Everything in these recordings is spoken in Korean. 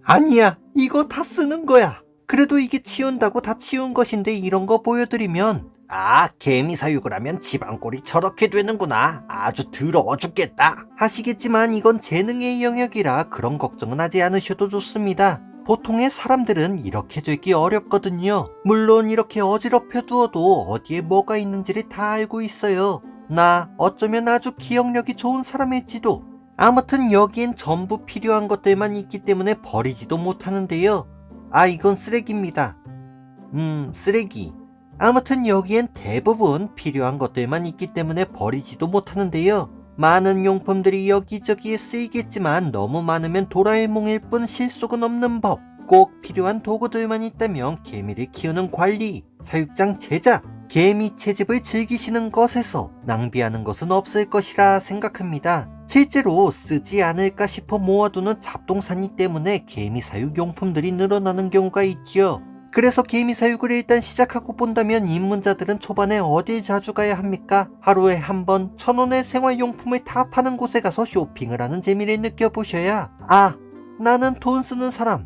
아니야, 이거 다 쓰는 거야. 그래도 이게 치운다고 다 치운 것인데 이런 거 보여드리면 아, 개미 사육을 하면 집안꼴이 저렇게 되는구나. 아주 더러워 죽겠다 하시겠지만 이건 재능의 영역이라 그런 걱정은 하지 않으셔도 좋습니다. 보통의 사람들은 이렇게 되기 어렵거든요. 물론 이렇게 어지럽혀 두어도 어디에 뭐가 있는지를 다 알고 있어요. 나 어쩌면 아주 기억력이 좋은 사람일지도. 아무튼 여기엔 전부 필요한 것들만 있기 때문에 버리지도 못하는데요. 아, 이건 쓰레기입니다. 쓰레기. 아무튼 여기엔 대부분 필요한 것들만 있기 때문에 버리지도 못하는데요. 많은 용품들이 여기저기에 쓰이겠지만 너무 많으면 도라에몽일 뿐 실속은 없는 법. 꼭 필요한 도구들만 있다면 개미를 키우는 관리, 사육장 제작, 개미 채집을 즐기시는 것에서 낭비하는 것은 없을 것이라 생각합니다. 실제로 쓰지 않을까 싶어 모아두는 잡동사니 때문에 개미 사육 용품들이 늘어나는 경우가 있지요. 그래서 개미 사육을 일단 시작하고 본다면 입문자들은 초반에 어딜 자주 가야 합니까? 하루에 한 번 1,000원의 생활용품을 다 파는 곳에 가서 쇼핑을 하는 재미를 느껴보셔야 아, 나는 돈 쓰는 사람,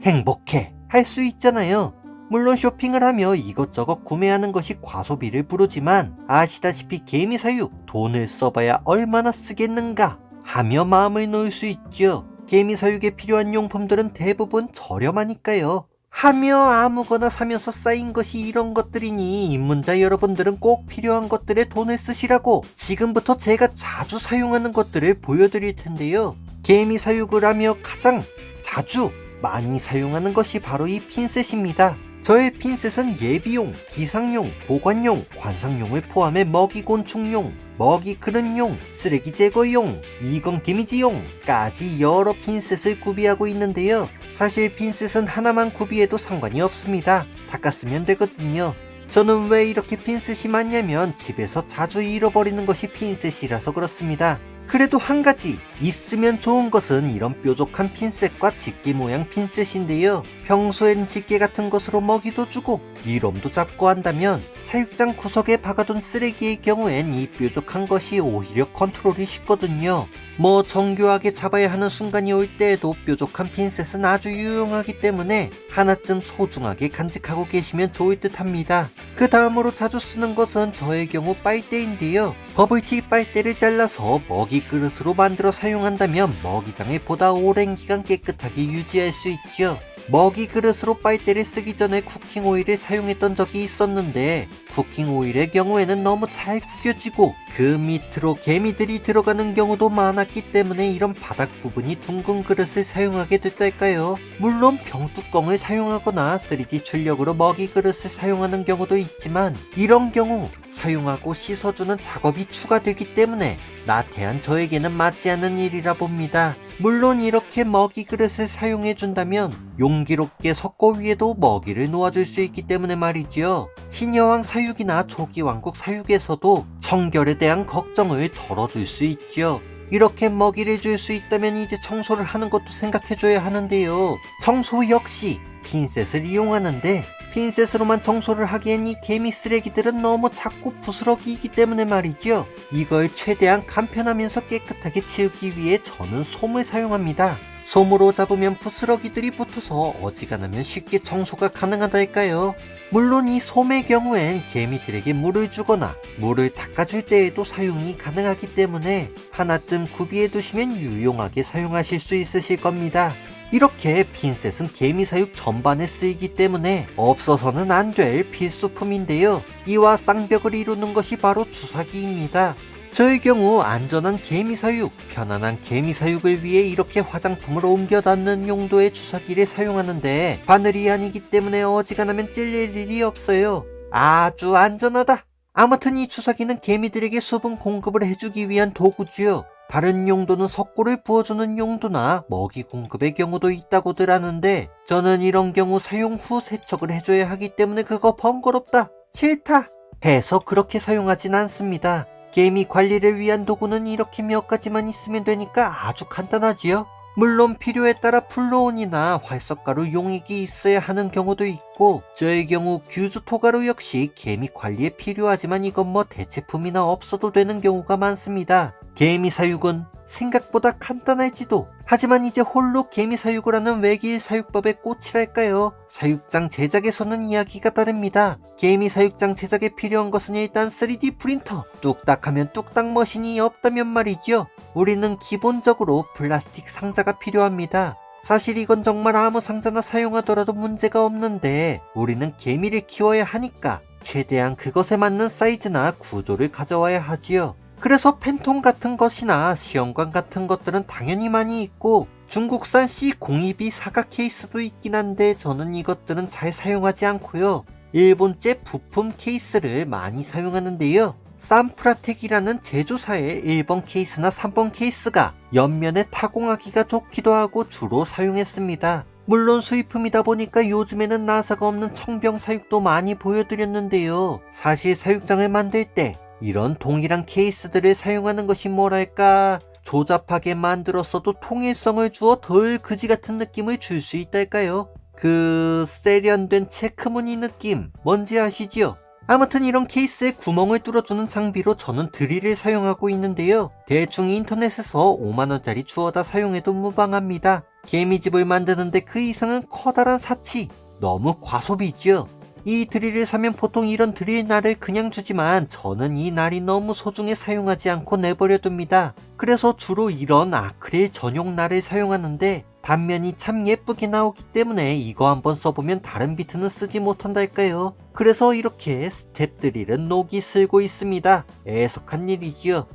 행복해 할 수 있잖아요. 물론 쇼핑을 하며 이것저것 구매하는 것이 과소비를 부르지만 아시다시피 개미 사육 돈을 써봐야 얼마나 쓰겠는가 하며 마음을 놓을 수 있죠. 개미 사육에 필요한 용품들은 대부분 저렴하니까요. 하며 아무거나 사면서 쌓인 것이 이런 것들이니 입문자 여러분들은 꼭 필요한 것들에 돈을 쓰시라고 지금부터 제가 자주 사용하는 것들을 보여드릴 텐데요. 개미 사육을 하며 가장 자주 많이 사용하는 것이 바로 이 핀셋입니다. 저의 핀셋은 예비용, 기상용, 보관용, 관상용을 포함해 먹이곤충용, 먹이 그릇용, 쓰레기 제거용, 이건 기미지용까지 여러 핀셋을 구비하고 있는데요. 사실 핀셋은 하나만 구비해도 상관이 없습니다. 닦았으면 되거든요. 저는 왜 이렇게 핀셋이 많냐면 집에서 자주 잃어버리는 것이 핀셋이라서 그렇습니다. 그래도 한 가지 있으면 좋은 것은 이런 뾰족한 핀셋과 집게 모양 핀셋인데요. 평소엔 집게 같은 것으로 먹이도 주고 미럼도 잡고 한다면 사육장 구석에 박아둔 쓰레기의 경우엔 이 뾰족한 것이 오히려 컨트롤이 쉽거든요. 뭐 정교하게 잡아야 하는 순간이 올 때에도 뾰족한 핀셋은 아주 유용하기 때문에 하나쯤 소중하게 간직하고 계시면 좋을 듯 합니다. 그 다음으로 자주 쓰는 것은 저의 경우 빨대인데요. 버블티 빨대를 잘라서 먹이 그릇으로 만들어 사용한다면 먹이장을 보다 오랜 기간 깨끗하게 유지할 수 있죠. 먹이 그릇으로 빨대를 쓰기 전에 쿠킹 오일을 사용했던 적이 있었는데 쿠킹 오일의 경우에는 너무 잘 구겨지고 그 밑으로 개미들이 들어가는 경우도 많았기 때문에 이런 바닥 부분이 둥근 그릇을 사용하게 됐달까요. 물론 병뚜껑을 사용하거나 3D 출력으로 먹이 그릇을 사용하는 경우도 있지만 이런 경우 사용하고 씻어주는 작업이 추가되기 때문에 나태한 저에게는 맞지 않는 일이라 봅니다. 물론 이렇게 먹이 그릇을 사용해준다면 용기롭게 석고 위에도 먹이를 놓아줄 수 있기 때문에 말이죠. 신여왕 사육이나 초기왕국 사육에서도 청결에 대한 걱정을 덜어줄 수 있죠. 이렇게 먹이를 줄 수 있다면 이제 청소를 하는 것도 생각해줘야 하는데요. 청소 역시 핀셋을 이용하는데 핀셋으로만 청소를 하기엔 이 개미 쓰레기들은 너무 작고 부스러기이기 때문에 말이죠. 이걸 최대한 간편하면서 깨끗하게 치우기 위해 저는 솜을 사용합니다. 솜으로 잡으면 부스러기들이 붙어서 어지간하면 쉽게 청소가 가능하달까요. 물론 이 솜의 경우엔 개미들에게 물을 주거나 물을 닦아줄 때에도 사용이 가능하기 때문에 하나쯤 구비해 두시면 유용하게 사용하실 수 있으실 겁니다. 이렇게 핀셋은 개미 사육 전반에 쓰이기 때문에 없어서는 안 될 필수품인데요. 이와 쌍벽을 이루는 것이 바로 주사기입니다. 저의 경우 안전한 개미 사육, 편안한 개미 사육을 위해 이렇게 화장품을 옮겨 닿는 용도의 주사기를 사용하는데 바늘이 아니기 때문에 어지간하면 찔릴 일이 없어요. 아주 안전하다. 아무튼 이 주사기는 개미들에게 수분 공급을 해주기 위한 도구지요. 다른 용도는 석고를 부어주는 용도나 먹이 공급의 경우도 있다고들 하는데 저는 이런 경우 사용 후 세척을 해줘야 하기 때문에 그거 번거롭다, 싫다 해서 그렇게 사용하진 않습니다. 개미 관리를 위한 도구는 이렇게 몇 가지만 있으면 되니까 아주 간단하지요. 물론 필요에 따라 플로온이나 활석가루 용액이 있어야 하는 경우도 있고 저의 경우 규주 토가루 역시 개미 관리에 필요하지만 이건 뭐 대체품이나 없어도 되는 경우가 많습니다. 개미 사육은 생각보다 간단할지도 하지만 이제 홀로 개미 사육을 하는 외길 사육법의 꽃이랄까요. 사육장 제작에서는 이야기가 다릅니다. 개미 사육장 제작에 필요한 것은 일단 3D 프린터, 뚝딱하면 뚝딱 머신이 없다면 말이죠. 우리는 기본적으로 플라스틱 상자가 필요합니다. 사실 이건 정말 아무 상자나 사용하더라도 문제가 없는데 우리는 개미를 키워야 하니까 최대한 그것에 맞는 사이즈나 구조를 가져와야 하지요. 그래서 팬통 같은 것이나 시험관 같은 것들은 당연히 많이 있고 중국산 C02B 사각 케이스도 있긴 한데 저는 이것들은 잘 사용하지 않고요. 일본제 부품 케이스를 많이 사용하는데요. 산프라텍이라는 제조사의 1번 케이스나 3번 케이스가 옆면에 타공하기가 좋기도 하고 주로 사용했습니다. 물론 수입품이다 보니까 요즘에는 나사가 없는 청병 사육도 많이 보여드렸는데요. 사실 사육장을 만들 때 이런 동일한 케이스들을 사용하는 것이 뭐랄까 조잡하게 만들었어도 통일성을 주어 덜 그지 같은 느낌을 줄 수 있달까요? 그 세련된 체크무늬 느낌 뭔지 아시죠? 아무튼 이런 케이스에 구멍을 뚫어주는 장비로 저는 드릴을 사용하고 있는데요. 대충 인터넷에서 5만원짜리 주워다 사용해도 무방합니다. 개미집을 만드는데 그 이상은 커다란 사치, 너무 과소비죠. 이 드릴을 사면 보통 이런 드릴 날을 그냥 주지만 저는 이 날이 너무 소중해 사용하지 않고 내버려 둡니다. 그래서 주로 이런 아크릴 전용 날을 사용하는데 단면이 참 예쁘게 나오기 때문에 이거 한번 써보면 다른 비트는 쓰지 못한달까요. 그래서 이렇게 스텝 드릴은 녹이 슬고 있습니다. 애석한 일이지요.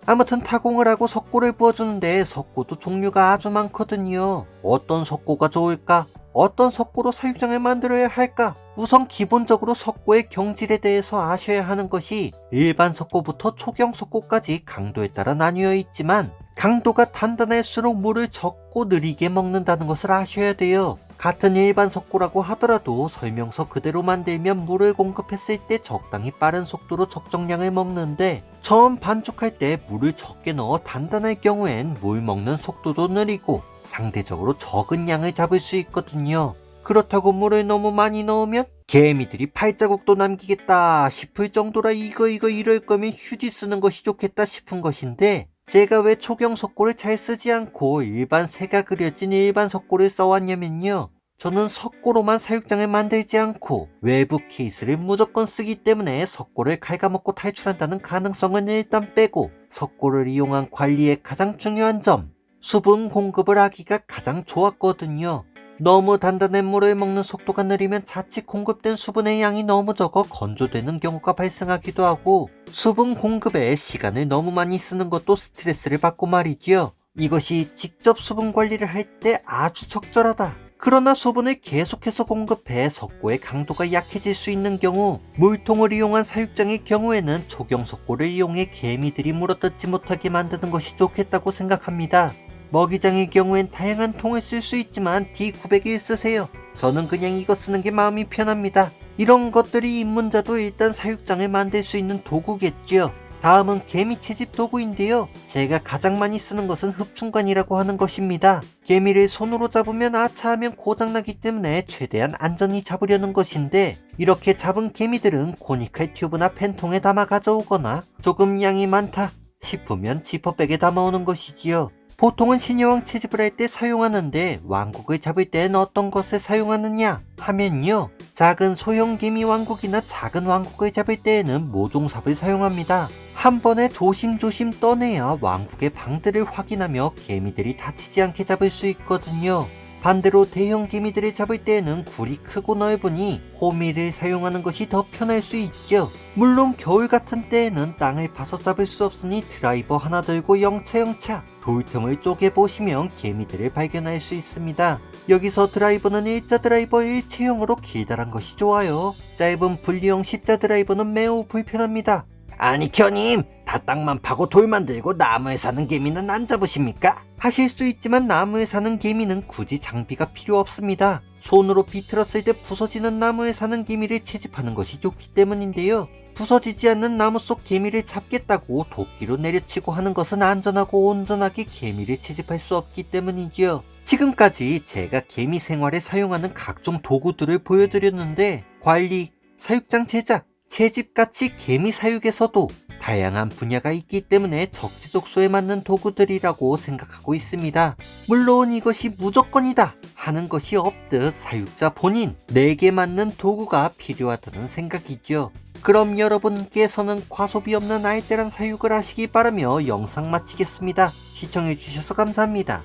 아무튼 타공을 하고 석고를 부어주는데 석고도 종류가 아주 많거든요. 어떤 석고가 좋을까? 어떤 석고로 사육장을 만들어야 할까? 우선 기본적으로 석고의 경질에 대해서 아셔야 하는 것이 일반 석고부터 초경 석고까지 강도에 따라 나뉘어 있지만 강도가 단단할수록 물을 적고 느리게 먹는다는 것을 아셔야 돼요. 같은 일반 석고라고 하더라도 설명서 그대로 만들면 물을 공급했을 때 적당히 빠른 속도로 적정량을 먹는데 처음 반죽할 때 물을 적게 넣어 단단할 경우엔 물 먹는 속도도 느리고 상대적으로 적은 양을 잡을 수 있거든요. 그렇다고 물을 너무 많이 넣으면 개미들이 발자국도 남기겠다 싶을 정도라 이거 이럴 거면 휴지 쓰는 것이 좋겠다 싶은 것인데 제가 왜 초경 석고를 잘 쓰지 않고 일반 새가 그려진 일반 석고를 써왔냐면요. 저는 석고로만 사육장을 만들지 않고 외부 케이스를 무조건 쓰기 때문에 석고를 갉아먹고 탈출한다는 가능성은 일단 빼고 석고를 이용한 관리의 가장 중요한 점, 수분 공급을 하기가 가장 좋았거든요. 너무 단단한 물을 먹는 속도가 느리면 자칫 공급된 수분의 양이 너무 적어 건조되는 경우가 발생하기도 하고 수분 공급에 시간을 너무 많이 쓰는 것도 스트레스를 받고 말이지요. 이것이 직접 수분 관리를 할 때 아주 적절하다. 그러나 수분을 계속해서 공급해 석고의 강도가 약해질 수 있는 경우 물통을 이용한 사육장의 경우에는 초경 석고를 이용해 개미들이 물어뜯지 못하게 만드는 것이 좋겠다고 생각합니다. 먹이장의 경우엔 다양한 통을 쓸 수 있지만 D901 쓰세요. 저는 그냥 이거 쓰는 게 마음이 편합니다. 이런 것들이 입문자도 일단 사육장을 만들 수 있는 도구겠죠. 다음은 개미 채집 도구인데요. 제가 가장 많이 쓰는 것은 흡충관이라고 하는 것입니다. 개미를 손으로 잡으면 아차하면 고장나기 때문에 최대한 안전히 잡으려는 것인데 이렇게 잡은 개미들은 코니칼 튜브나 팬통에 담아 가져오거나 조금 양이 많다 싶으면 지퍼백에 담아오는 것이지요. 보통은 신여왕 채집을 할 때 사용하는데 왕국을 잡을 땐 어떤 것을 사용하느냐 하면요. 작은 소형 개미 왕국이나 작은 왕국을 잡을 때에는 모종삽을 사용합니다. 한 번에 조심조심 떠내야 왕국의 방들을 확인하며 개미들이 다치지 않게 잡을 수 있거든요. 반대로 대형 개미들을 잡을 때에는 굴이 크고 넓으니 호미를 사용하는 것이 더 편할 수 있죠. 물론 겨울 같은 때에는 땅을 파서 잡을 수 없으니 드라이버 하나 들고 영차영차 돌틈을 쪼개보시면 개미들을 발견할 수 있습니다. 여기서 드라이버는 일자 드라이버 일체형으로 길다란 것이 좋아요. 짧은 분리형 십자 드라이버는 매우 불편합니다. 아니 켜님, 다 땅만 파고 돌만 들고 나무에 사는 개미는 안 잡으십니까? 하실 수 있지만 나무에 사는 개미는 굳이 장비가 필요 없습니다. 손으로 비틀었을 때 부서지는 나무에 사는 개미를 채집하는 것이 좋기 때문인데요. 부서지지 않는 나무 속 개미를 잡겠다고 도끼로 내려치고 하는 것은 안전하고 온전하게 개미를 채집할 수 없기 때문이지요. 지금까지 제가 개미 생활에 사용하는 각종 도구들을 보여드렸는데 관리, 사육장 제작, 채집같이 개미 사육에서도 다양한 분야가 있기 때문에 적재적소에 맞는 도구들이라고 생각하고 있습니다. 물론 이것이 무조건이다 하는 것이 없듯 사육자 본인 내게 맞는 도구가 필요하다는 생각이죠. 그럼 여러분께서는 과소비 없는 알뜰한 사육을 하시기 바라며 영상 마치겠습니다. 시청해주셔서 감사합니다.